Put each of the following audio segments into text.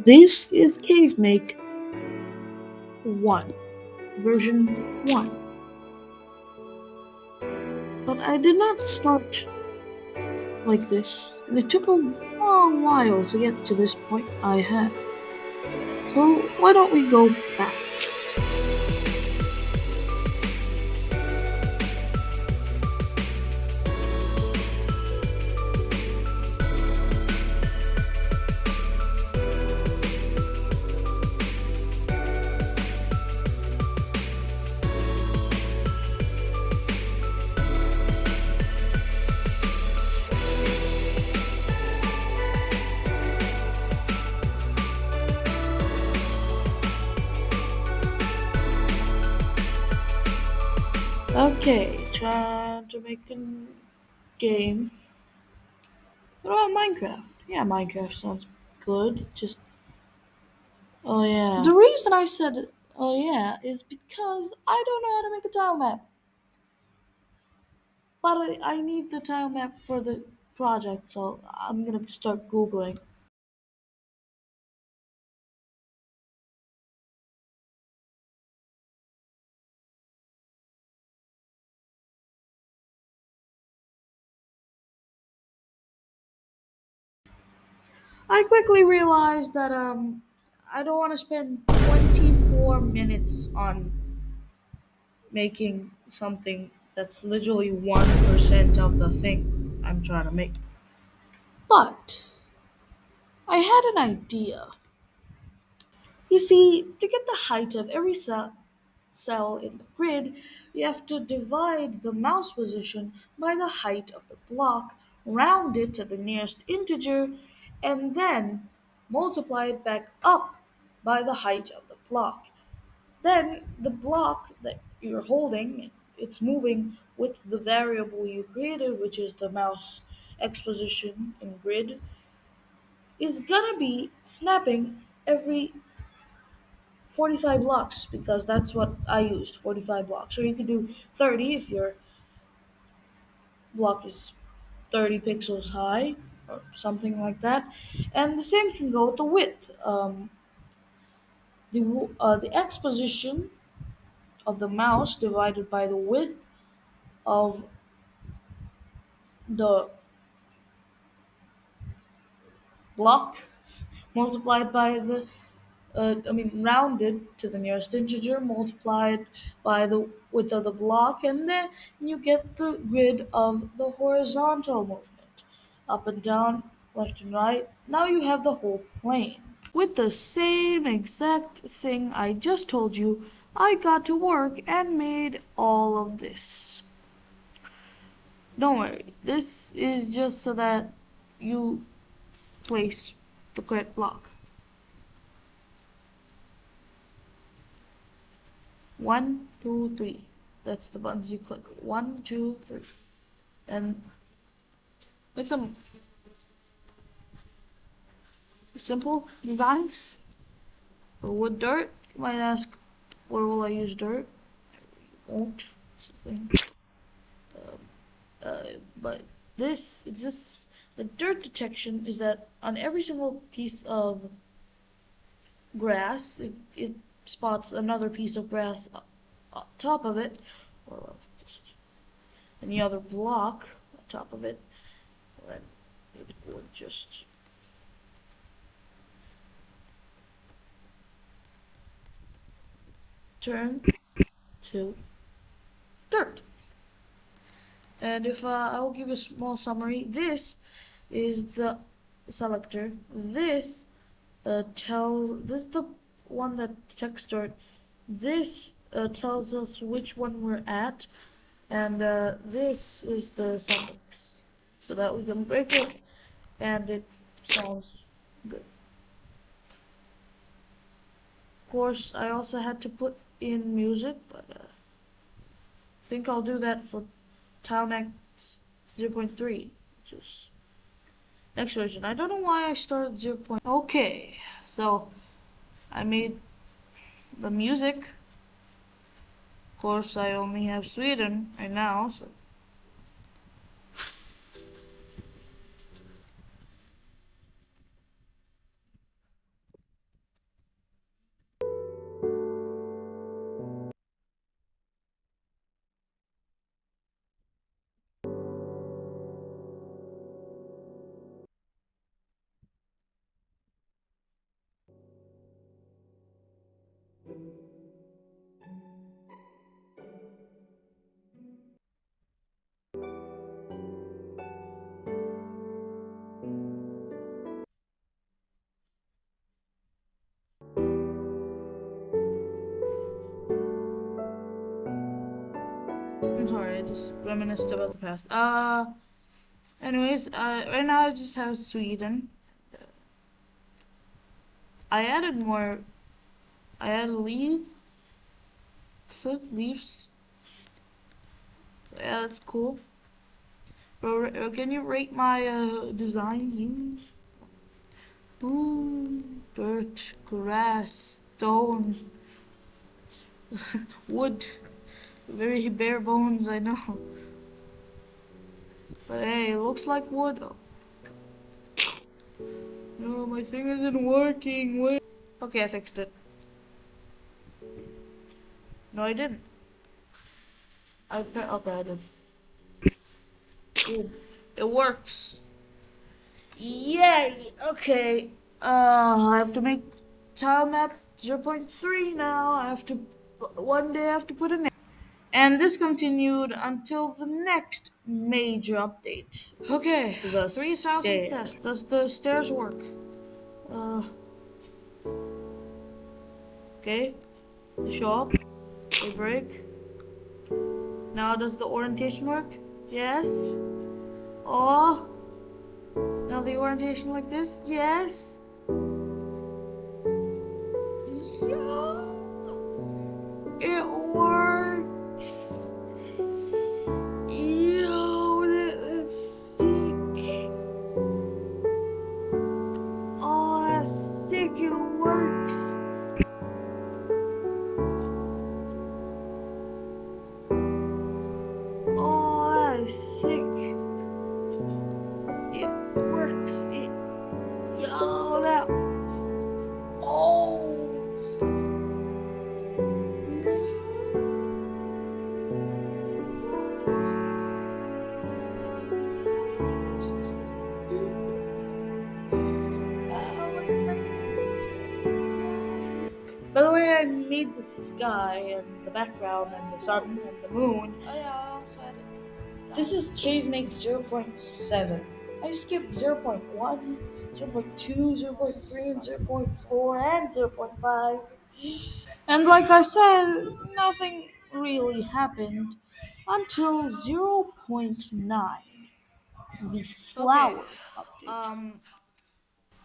This is CaveMake 1, version 1. But I did not start like this, and it took a long while to get to this point I had. So why don't we go back? Okay, trying to make a game. What about Minecraft? Yeah, Minecraft sounds good. Just, oh yeah. The reason I said, oh yeah, is because I don't know how to make a tile map. But I need the tile map for the project, so I'm gonna start Googling. I quickly realized that I don't want to spend 24 minutes on making something that's literally 1% of the thing I'm trying to make. But I had an idea. You see, to get the height of every cell in the grid, you have to divide the mouse position by the height of the block, round it to the nearest integer, and then multiply it back up by the height of the block. Then the block that you're holding, it's moving with the variable you created, which is the mouse x position in grid, is gonna be snapping every 45 blocks because that's what I used, 45 blocks. Or you could do 30 if your block is 30 pixels high or something like that. And the same can go with the width. The x position of the mouse divided by the width of the block multiplied by rounded to the nearest integer, multiplied by the width of the block, and then you get the grid of the horizontal movement, up and down, left and right. Now you have the whole plane. With the same exact thing I just told you, I got to work and made all of this. Don't worry, this is just so that you place the correct block. 1, 2, 3. That's the buttons you click. 1, 2, 3. And with some simple designs for wood dirt, you might ask, where will I use dirt? Won't. Thing. But this just the dirt detection is that on every single piece of grass, it spots another piece of grass on top of it, or just any other block on top of it, then it would just turn to dirt. And if I will give a small summary, this is the selector. This is the one that detects dirt. This tells us which one we're at, and this is the suffix, so that we can break it, and it sounds good. Of course, I also had to put in music, but I think I'll do that for TileMax 0.3, which is next version. I don't know why I started 0. Okay, so I made the music. Of course, I only have Sweden right now, so I'm sorry. I just reminisced about the past. Anyways, right now I just have Sweden. I added more. I added leaves. Leaves. So yeah, that's cool. Bro, can you rate my designs? Ooh, dirt, grass, stone, wood. Very bare bones, I know. But hey, it looks like wood. Oh, no, my thing isn't working. Wait. Okay, I fixed it. No, I didn't. Okay, I did. Ooh, it works. Yay! Okay. I have to make tile map 0.3 now. One day I have to put a name. And this continued until the next major update. Okay, the 3,000 test. Does the stairs work? Uh, okay. They show up. They break. Now does the orientation work? Yes. Oh. Now the orientation like this? Yes. Yeah. It works. Yo, that's sick. Oh, that's sick. It works. Oh, that's sick. It works. Yo, that. Oh. By the way, I made the sky and the background and the sun and the moon. Oh yeah, I also added this is CAVEMAKE 0.7. I skipped 0.1, 0.2, 0.3, and 0.4, and 0.5. And like I said, nothing really happened until 0.9, the flower update.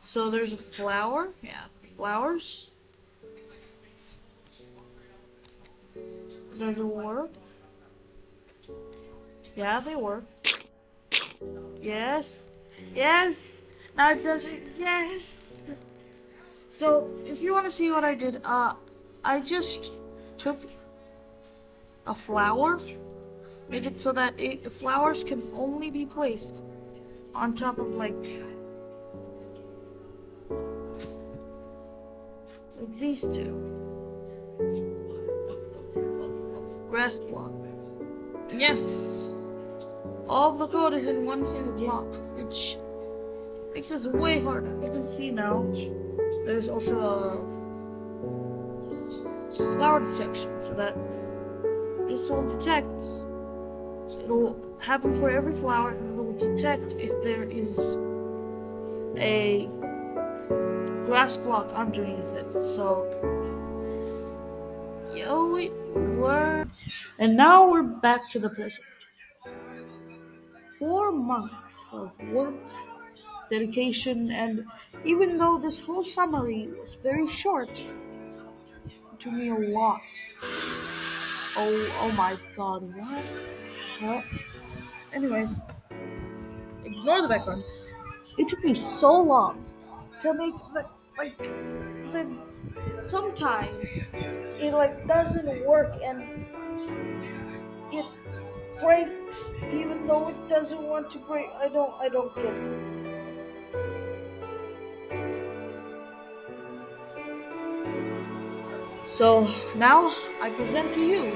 So there's a flower. Yeah, flowers. Does it work? Yeah, they work. Yes. Yes. Now it does it. Yes. So if you want to see what I did, I just took a flower, made it so that flowers can only be placed on top of like these two. Grass block. Yes. All of the code is in one single block, which makes this way harder. You can see now there's also a flower detection, so that this will detect. It'll happen for every flower, and it will detect if there is a grass block underneath it. So, yo, it worked. And now we're back to the present. 4 months of work, dedication, and even though this whole summary was very short, it took me a lot. Oh my god, what? What? Anyways, ignore the background. It took me so long to make the sometimes it like doesn't work and it breaks even though it doesn't want to break. I don't get it. So now I present to you